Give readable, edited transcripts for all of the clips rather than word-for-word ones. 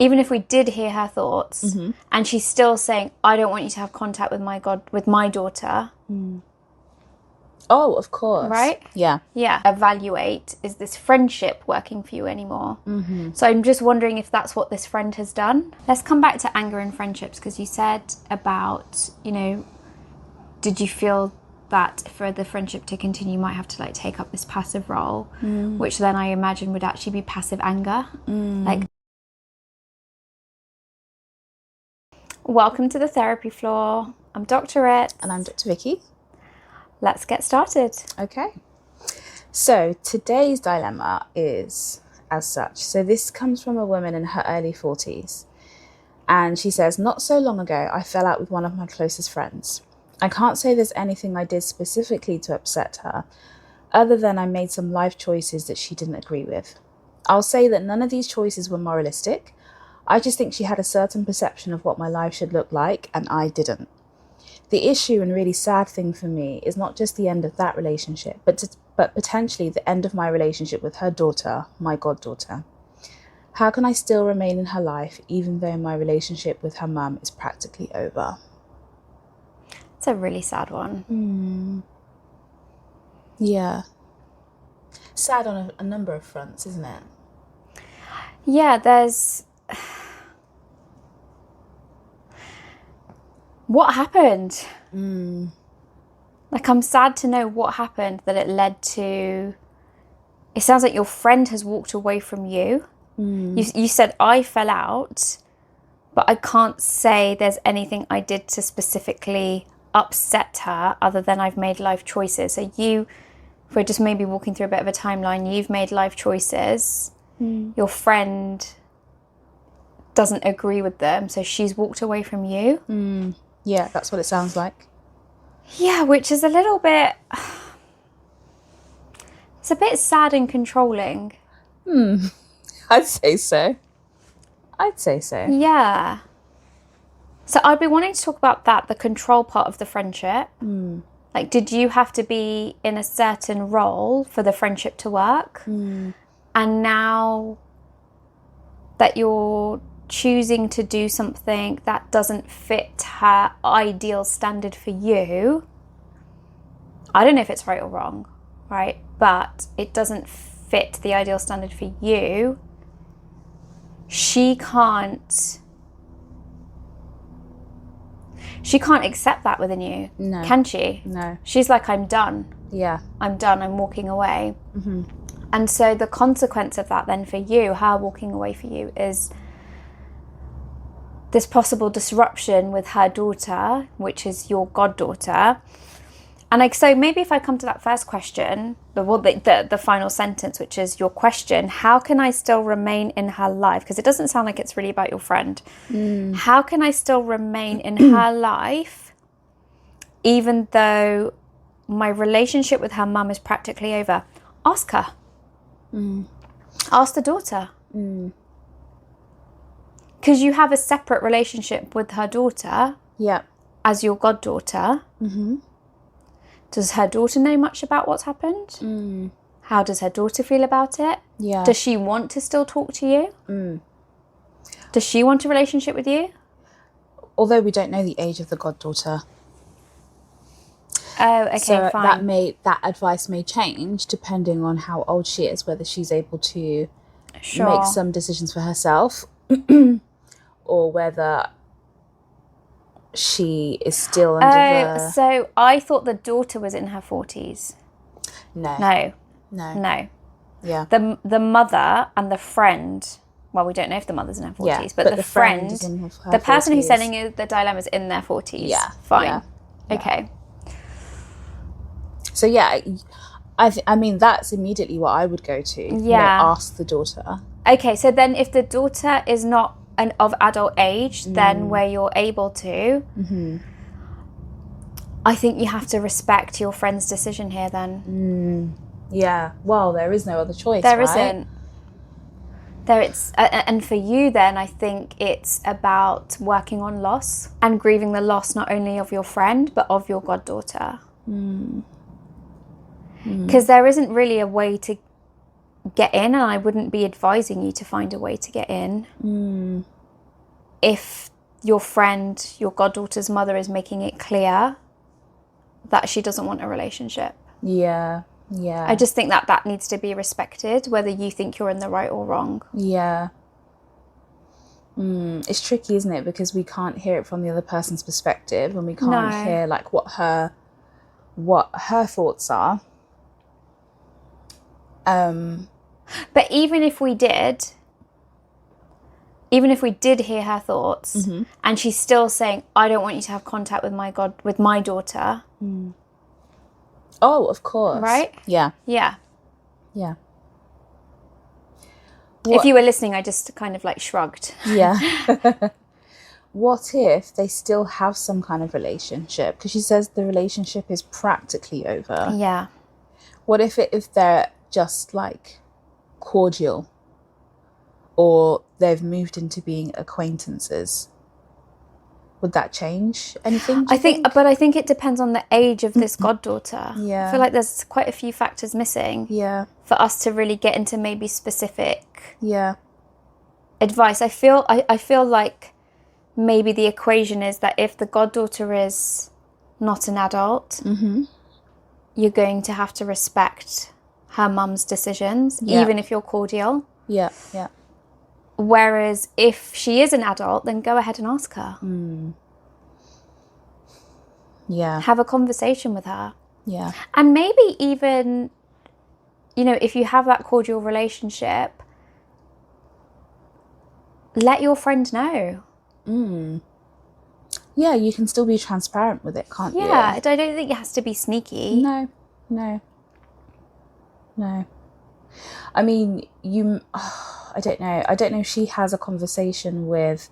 even if we did hear her thoughts, and she's still saying, I don't want you to have contact with my daughter. Oh, of course. Right? Yeah. Yeah. Evaluate, is this friendship working for you anymore? So I'm just wondering if that's what this friend has done. Let's come back to anger in friendships, because you said about, did you feel that for the friendship to continue, you might have to like take up this passive role, which then I imagine would actually be passive anger. Like, welcome to the therapy floor. I'm Dr. Ritz. And I'm Dr. Vicky. Let's get started. Okay. So today's dilemma is as such. So this comes from a woman in her early 40s. And she says, not so long ago, I fell out with one of my closest friends. I can't say there's anything I did specifically to upset her, other than I made some life choices that she didn't agree with. I'll say that none of these choices were moralistic. I just think she had a certain perception of what my life should look like, and I didn't. The issue and really sad thing for me is not just the end of that relationship, but potentially the end of my relationship with her daughter, my goddaughter. How can I still remain in her life even though my relationship with her mum is practically over? It's a really sad one. Yeah. Sad on a number of fronts, isn't it? Yeah, there's... What happened? Like, I'm sad to know what happened that it led to... It sounds like your friend has walked away from you. You said, I fell out, but I can't say there's anything I did to specifically upset her other than I've made life choices. So if we're just maybe walking through a bit of a timeline, you've made life choices. Your friend doesn't agree with them, so she's walked away from you. Yeah, that's what it sounds like. Yeah, which is a little bit... It's a bit sad and controlling. I'd say so. Yeah. So I'd be wanting to talk about that, the control part of the friendship. Like, did you have to be in a certain role for the friendship to work? And now that you're choosing to do something that doesn't fit her ideal standard for you, I don't know if it's right or wrong, right? But it doesn't fit the ideal standard for you. She can't accept that within you. No. Can she? No. She's like, I'm done. Yeah. I'm done. I'm walking away. And so the consequence of that then for you, her walking away for you, is this possible disruption with her daughter, which is your goddaughter. And like, so maybe if I come to that first question, the final sentence, which is your question, how can I still remain in her life? Because it doesn't sound like it's really about your friend. How can I still remain in her life, even though my relationship with her mum is practically over? Ask her. Ask the daughter. Because you have a separate relationship with her daughter. Yeah. As your goddaughter. Does her daughter know much about what's happened? How does her daughter feel about it? Yeah. Does she want to still talk to you? Does she want a relationship with you? Although we don't know the age of the goddaughter. Oh, okay, so fine. that advice may change depending on how old she is, whether she's able to make some decisions for herself or whether she is still under So I thought the daughter was in her 40s. No. Yeah. The mother and the friend, well, we don't know if the mother's in her 40s, but the friend is in her the person 40s. who's sending you the dilemma is in their 40s. Yeah. Fine. Yeah. Okay. So yeah, I mean that's immediately what I would go to. Yeah. Ask the daughter. Okay, so then if the daughter is not of adult age, then where you're able to, I think you have to respect your friend's decision here then. Yeah. Well, there is no other choice, There right? isn't. And for you then, I think it's about working on loss and grieving the loss not only of your friend, but of your goddaughter. Because there isn't really a way to get in, and I wouldn't be advising you to find a way to get in if your friend, your goddaughter's mother, is making it clear that she doesn't want a relationship. Yeah. I just think that needs to be respected, whether you think you're in the right or wrong. Yeah. It's tricky, isn't it? Because we can't hear it from the other person's perspective, and we can't hear like what her thoughts are. But even if we did hear her thoughts, and she's still saying, I don't want you to have contact with my daughter. Oh, of course. Right? Yeah. Yeah. Yeah. If you were listening, I just kind of like shrugged. Yeah. What if they still have some kind of relationship? Because she says the relationship is practically over. Yeah. What if they're just like cordial, or they've moved into being acquaintances? Would that change anything? I think it depends on the age of this goddaughter. Yeah. I feel like there's quite a few factors missing. Yeah. For us to really get into maybe specific advice. I feel like maybe the equation is that if the goddaughter is not an adult, you're going to have to respect her mum's decisions, even if you're cordial. Yeah. Yeah. Whereas if she is an adult, then go ahead and ask her. Yeah. Have a conversation with her. Yeah. And maybe even, if you have that cordial relationship, let your friend know. Yeah, you can still be transparent with it, can't you? Yeah, I don't think it has to be sneaky. No. I mean, I don't know. I don't know if she has a conversation with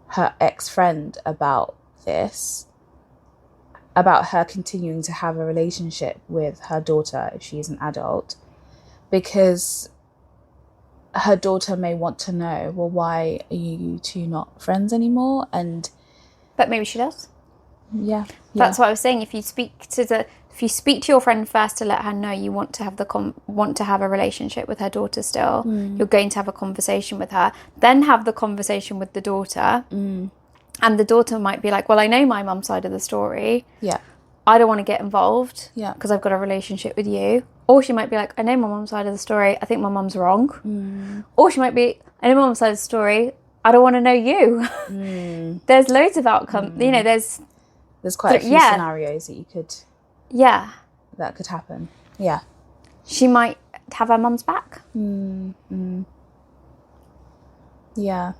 her ex-friend about this, about her continuing to have a relationship with her daughter if she is an adult, because her daughter may want to know, well, why are you two not friends anymore? But maybe she does. Yeah. That's what I was saying. If you speak to your friend first to let her know you want to have a relationship with her daughter still, you're going to have a conversation with her. Then have the conversation with the daughter, and the daughter might be like, "Well, I know my mum's side of the story. Yeah. I don't want to get involved. Yeah. Because I've got a relationship with you." Or she might be like, "I know my mum's side of the story. I think my mum's wrong." Or she might be, "I know my mum's side of the story. I don't want to know you." There's loads of outcomes. There's quite a few scenarios that you could. Yeah. That could happen. Yeah. She might have her mum's back. Yeah.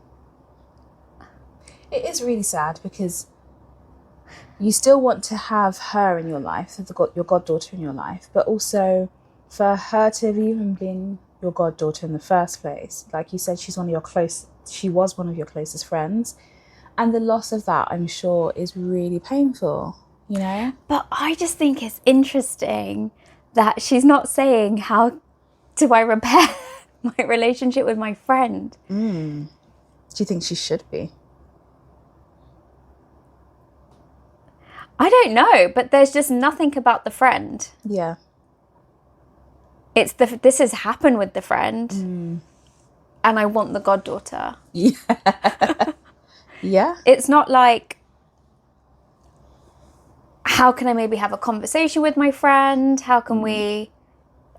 It is really sad because you still want to have her in your life, your goddaughter in your life, but also for her to have even been your goddaughter in the first place. Like you said, she was one of your closest friends. And the loss of that, I'm sure, is really painful, But I just think it's interesting that she's not saying, how do I repair my relationship with my friend? Do you think she should be? I don't know, but there's just nothing about the friend. Yeah. It's this has happened with the friend, and I want the goddaughter. Yeah. Yeah. It's not like, how can I maybe have a conversation with my friend? How can we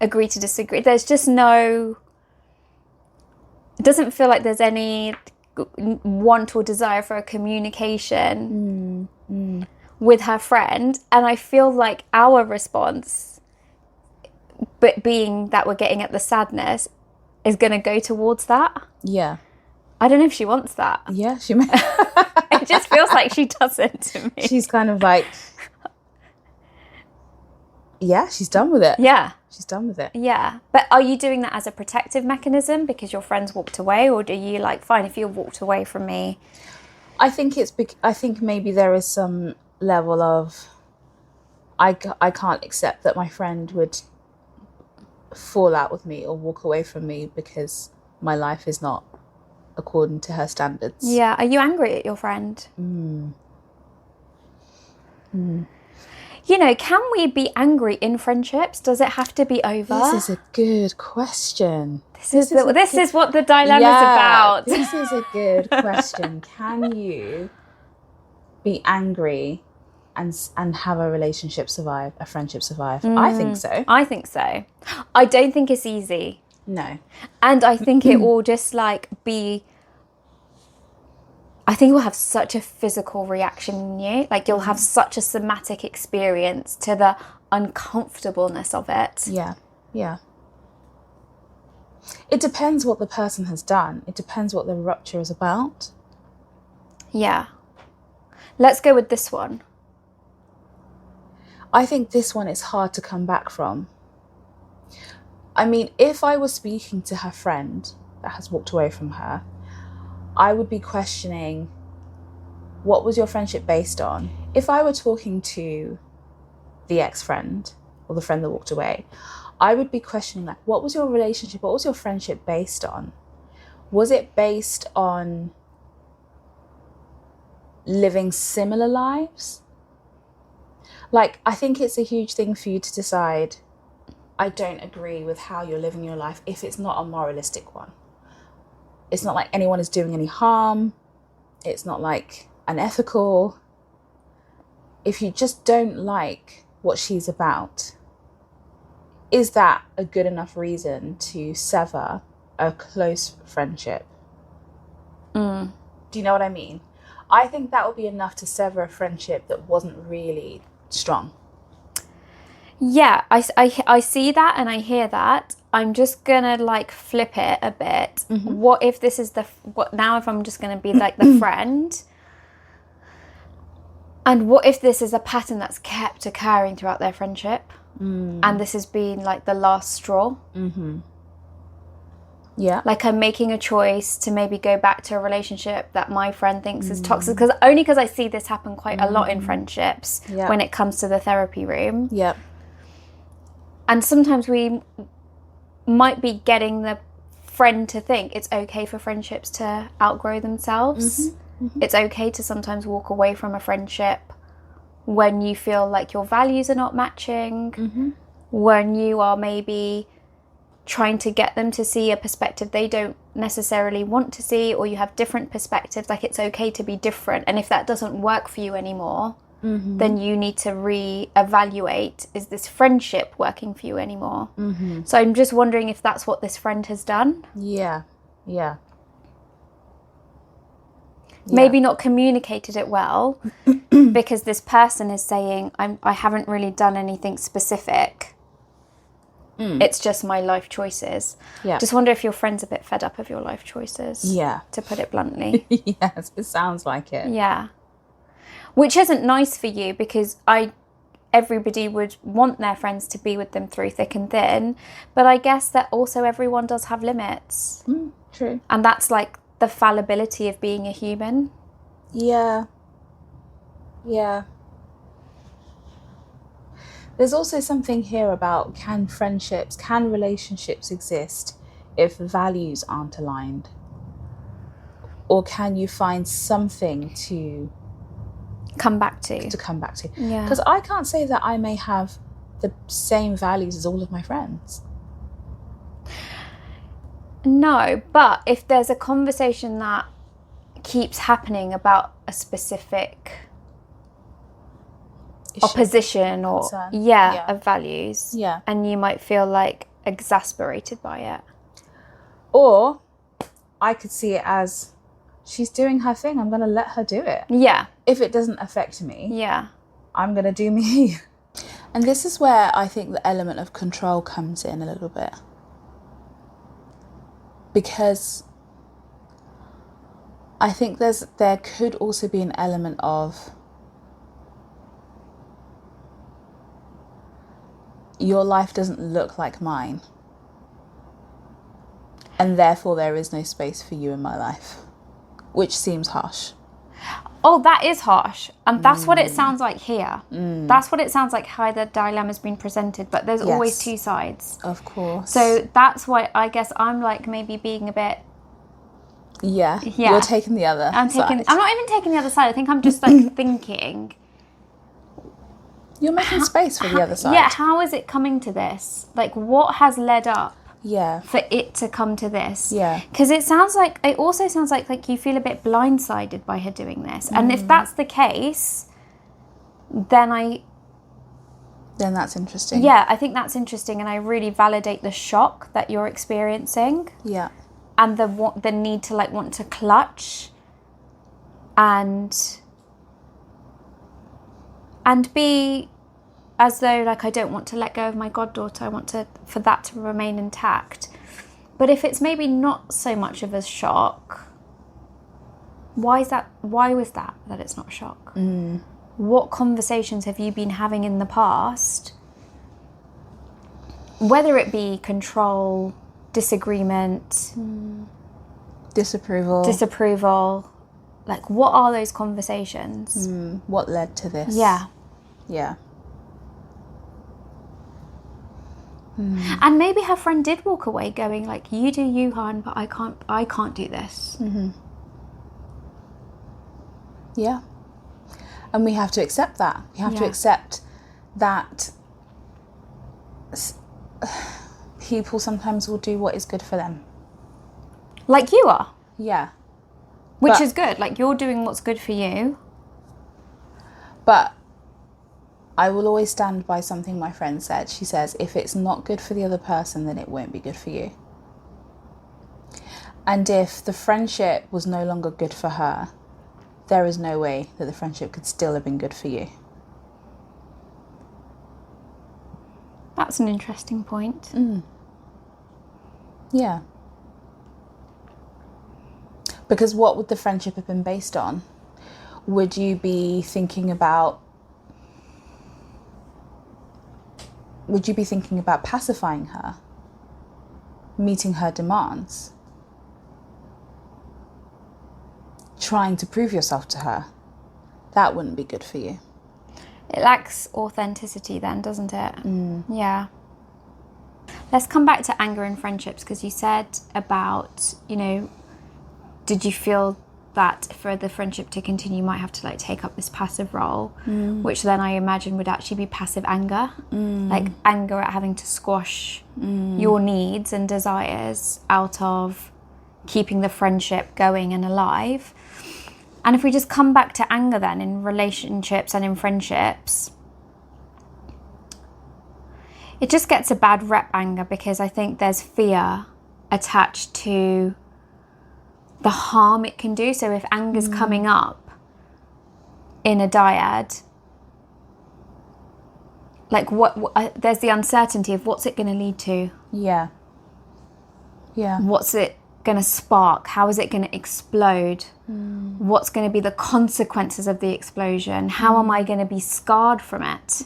agree to disagree? There's just it doesn't feel like there's any want or desire for a communication with her friend. And I feel like our response, but being that we're getting at the sadness, is going to go towards that. Yeah. I don't know if she wants that. Yeah, she may. It just feels like she doesn't to me. She's kind of like, yeah, she's done with it. Yeah. She's done with it. Yeah. But are you doing that as a protective mechanism because your friends walked away? Or do you like, fine, if you walked away from me? I think maybe there is some level of, I can't accept that my friend would fall out with me or walk away from me because my life is not according to her standards. Yeah. Are you angry at your friend? You know, can we be angry in friendships? Does it have to be over? This is a good question. This is what the dilemma's about. This is a good question. Can you be angry and have a relationship survive, a friendship survive? I think so. I think so. I don't think it's easy. No. And I think it will just like be... I think it will have such a physical reaction in you. Like you'll have such a somatic experience to the uncomfortableness of it. Yeah. Yeah. It depends what the person has done. It depends what the rupture is about. Yeah. Let's go with this one. I think this one is hard to come back from. I mean, if I was speaking to her friend that has walked away from her, I would be questioning, what was your friendship based on? If I were talking to the ex-friend or the friend that walked away, I would be questioning, like, what was your relationship? What was your friendship based on? Was it based on living similar lives? Like, I think it's a huge thing for you to decide, I don't agree with how you're living your life if it's not a moralistic one. It's not like anyone is doing any harm. It's not like unethical. If you just don't like what she's about, is that a good enough reason to sever a close friendship? Do you know what I mean? I think that would be enough to sever a friendship that wasn't really strong. Yeah, I see that and I hear that. I'm just gonna like flip it a bit. What if this is now if I'm just gonna be like the friend, and what if this is a pattern that's kept occurring throughout their friendship, and this has been like the last straw? Yeah. Like I'm making a choice to maybe go back to a relationship that my friend thinks is toxic, because I see this happen quite a lot in friendships when it comes to the therapy room. Yep. And sometimes we might be getting the friend to think it's okay for friendships to outgrow themselves. It's okay to sometimes walk away from a friendship when you feel like your values are not matching, when you are maybe trying to get them to see a perspective they don't necessarily want to see, or you have different perspectives. Like, it's okay to be different. And if that doesn't work for you anymore, then you need to re-evaluate, is this friendship working for you anymore? So I'm just wondering if that's what this friend has done. Yeah. Maybe not communicated it well, because this person is saying, I haven't really done anything specific. It's just my life choices. Yeah. Just wonder if your friend's a bit fed up of your life choices. Yeah. To put it bluntly. Yes, it sounds like it. Yeah. Which isn't nice for you, because everybody would want their friends to be with them through thick and thin. But I guess that also everyone does have limits. True. And that's like the fallibility of being a human. Yeah. There's also something here about, can relationships exist if values aren't aligned? Or can you find something to come back to? Yeah. Because I can't say that I may have the same values as all of my friends. No, but if there's a conversation that keeps happening about a specific opposition or of values, and you might feel like exasperated by it, or I could see it as, she's doing her thing, I'm going to let her do it. Yeah. If it doesn't affect me, I'm going to do me. And this is where I think the element of control comes in a little bit. Because I think there could also be an element of, your life doesn't look like mine, and therefore there is no space for you in my life, which seems harsh. Oh, that is harsh. And that's what it sounds like here. That's what it sounds like how the dilemma's been presented, but there's always two sides. Of course. So that's why I guess I'm like maybe being a bit... Yeah. You're taking the other side. I'm not even taking the other side. I think I'm just like thinking, You're making space for the other side. Yeah, how is it coming to this? Like, what has led up for it to come to this? Yeah. Because it also sounds like you feel a bit blindsided by her doing this. And if that's the case, then that's interesting. Yeah, I think that's interesting, and I really validate the shock that you're experiencing. Yeah. And the need to like want to clutch and be as though like I don't want to let go of my goddaughter. I want for that to remain intact. But if it's maybe not so much of a shock, why was that it's not a shock? What conversations have you been having in the past, whether it be control, disagreement, disapproval, like what are those conversations? What led to this? Yeah. And maybe her friend did walk away going like, you do you, hon, but I can't do this. Yeah. And we have to accept that. We have to accept that people sometimes will do what is good for them. Like you are. Yeah. Which is good. Like, you're doing what's good for you. But I will always stand by something my friend said. She says, if it's not good for the other person, then it won't be good for you. And if the friendship was no longer good for her, there is no way that the friendship could still have been good for you. That's an interesting point. Yeah. Because what would the friendship have been based on? Would you be thinking about pacifying her? Meeting her demands? Trying to prove yourself to her? That wouldn't be good for you. It lacks authenticity then, doesn't it? Yeah. Let's come back to anger in friendships, because you said about, did you feel that for the friendship to continue, you might have to like take up this passive role, which then I imagine would actually be passive anger, like anger at having to squash your needs and desires out of keeping the friendship going and alive. And if we just come back to anger then in relationships and in friendships, it just gets a bad rep, anger, because I think there's fear attached to the harm it can do. So if anger's coming up in a dyad, like what there's the uncertainty of what's it going to lead to. Yeah. What's it going to spark? How is it going to explode? What's going to be the consequences of the explosion? How am I going to be scarred from it?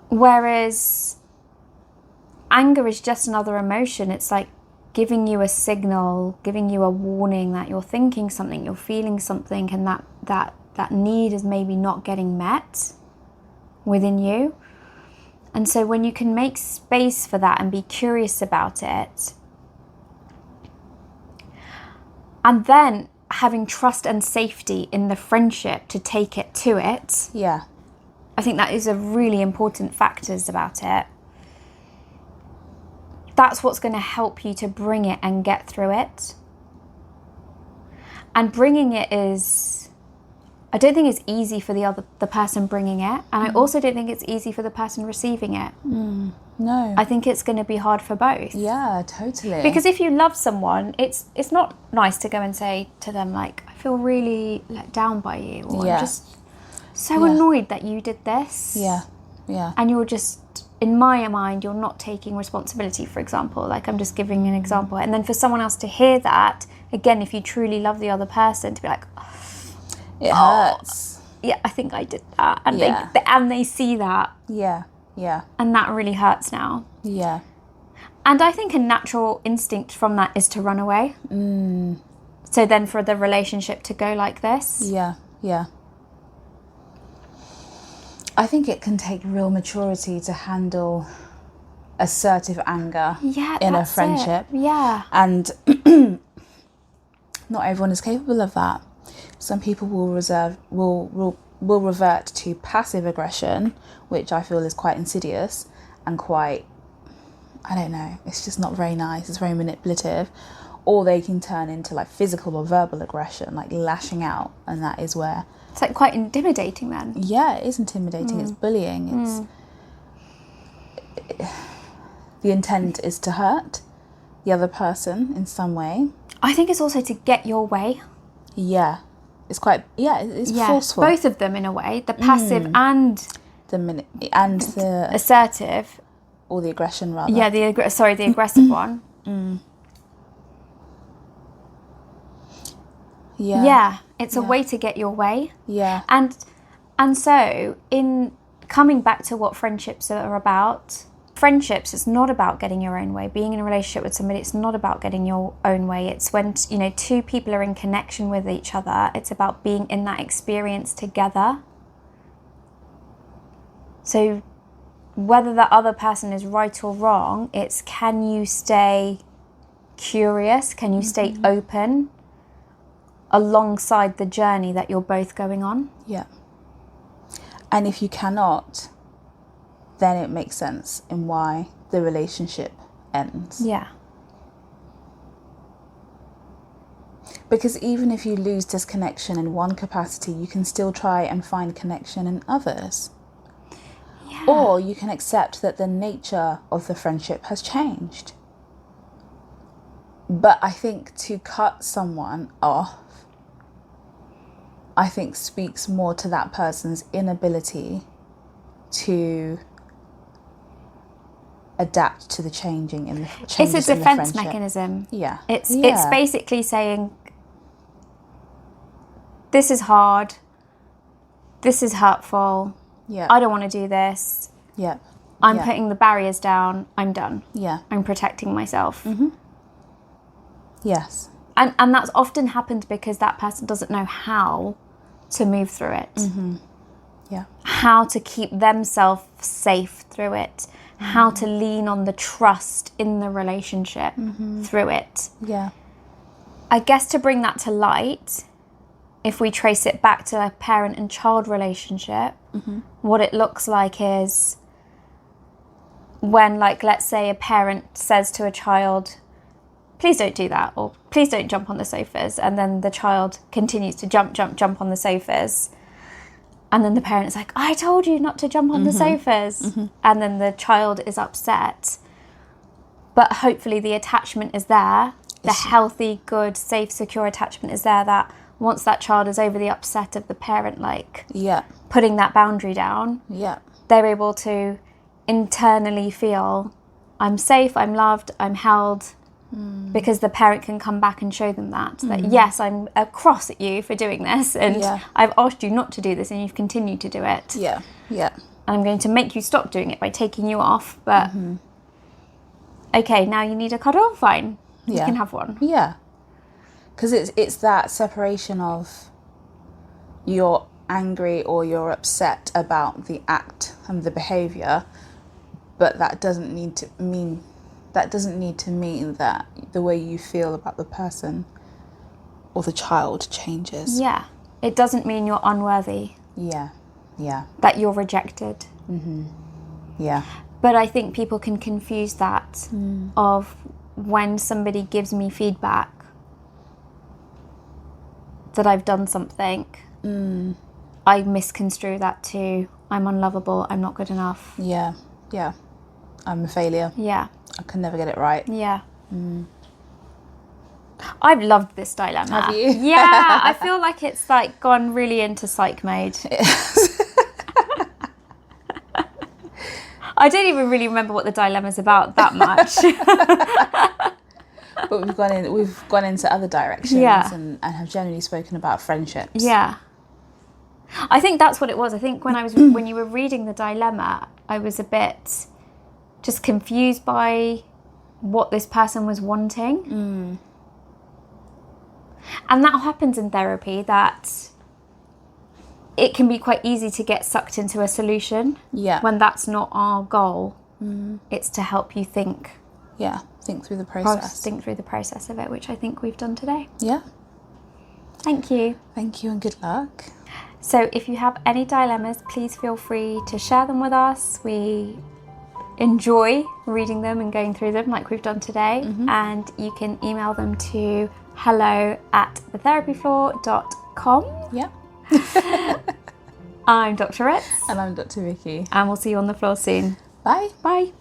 Whereas anger is just another emotion. It's like giving you a signal, giving you a warning that you're thinking something, you're feeling something, and that need is maybe not getting met within you. And so when you can make space for that and be curious about it, and then having trust and safety in the friendship to take it to it, I think that is a really important factors about it. That's what's going to help you to bring it and get through it. And bringing it is, I don't think it's easy for the person bringing it, and I also don't think it's easy for the person receiving it. No. I think it's going to be hard for both. Yeah, totally. Because if you love someone, it's not nice to go and say to them like, I feel really let down by you, or I'm just so annoyed that you did this. Yeah. And you're just, in my mind, you're not taking responsibility, for example. Like, I'm just giving an example. And then for someone else to hear that, again, if you truly love the other person, to be like, it hurts. Yeah, I think I did that. And they see that. Yeah. And that really hurts now. Yeah. And I think a natural instinct from that is to run away. So then for the relationship to go like this. Yeah. I think it can take real maturity to handle assertive anger in a friendship. Yeah. And not everyone is capable of that. Some people will will revert to passive aggression, which I feel is quite insidious and quite, I don't know, it's just not very nice, it's very manipulative. Or they can turn into like physical or verbal aggression, like lashing out, and that is where... It's like quite intimidating then. Yeah, it is intimidating, it's bullying, the intent is to hurt the other person in some way. I think it's also to get your way. Yeah. It's quite, it's forceful. Both of them in a way, the passive and the assertive. Or the aggression rather. Yeah, the aggressive one. Yeah. Yeah, it's a way to get your way. Yeah. And so in coming back to what friendships are about, friendships, it's not about getting your own way. Being in a relationship with somebody, it's not about getting your own way. It's when, two people are in connection with each other. It's about being in that experience together. So whether that other person is right or wrong, it's can you stay curious? Can you stay open alongside the journey that you're both going on? Yeah. And if you cannot, then it makes sense in why the relationship ends. Yeah. Because even if you lose disconnection in one capacity, you can still try and find connection in others. Yeah. Or you can accept that the nature of the friendship has changed. But I think to cut someone off, I think speaks more to that person's inability to adapt to the changing in the changes. It's a defense mechanism. Yeah. It's basically saying, this is hard, this is hurtful, Yeah. I don't want to do this. Yeah. I'm putting the barriers down, I'm done. Yeah. I'm protecting myself. Yes. And that's often happened because that person doesn't know how to move through it. Yeah. How to keep themselves safe through it. How to lean on the trust in the relationship through it. Yeah. I guess to bring that to light, if we trace it back to a parent and child relationship, what it looks like is when, like, let's say a parent says to a child, please don't do that, or please don't jump on the sofas, and then the child continues to jump on the sofas, and then the parent's like, I told you not to jump on the sofas, and then the child is upset, but hopefully the attachment is there, the healthy, good, safe, secure attachment is there, that once that child is over the upset of the parent, like, putting that boundary down, they're able to internally feel, I'm safe, I'm loved, I'm held, because the parent can come back and show them that yes, I'm cross at you for doing this, and I've asked you not to do this, and you've continued to do it. And I'm going to make you stop doing it by taking you off, but okay, now you need a cuddle, fine, you can have one. Because it's that separation of you're angry or you're upset about the act and the behaviour, but that doesn't need to mean that the way you feel about the person or the child changes. Yeah. It doesn't mean you're unworthy. Yeah. That you're rejected. Yeah. But I think people can confuse that of when somebody gives me feedback that I've done something, I misconstrue that to I'm unlovable, I'm not good enough. Yeah. I'm a failure. Yeah. I can never get it right. Yeah. I've loved this dilemma. Have you? Yeah, I feel like it's like gone really into psych mode. I don't even really remember what the dilemma's about that much. But we've gone into other directions and have generally spoken about friendships. Yeah. I think that's what it was. I think when you were reading the dilemma, I was a bit just confused by what this person was wanting. And that happens in therapy, that it can be quite easy to get sucked into a solution when that's not our goal. It's to help you think. Think through the process. Think through the process of it, which I think we've done today. Yeah. Thank you. Thank you and good luck. So if you have any dilemmas, please feel free to share them with us. We enjoy reading them and going through them like we've done today. And you can email them to hello@thetherapyfloor.com. Yeah. I'm Dr. Ritz. And I'm Dr. Vicky. And we'll see you on the floor soon. Bye. Bye.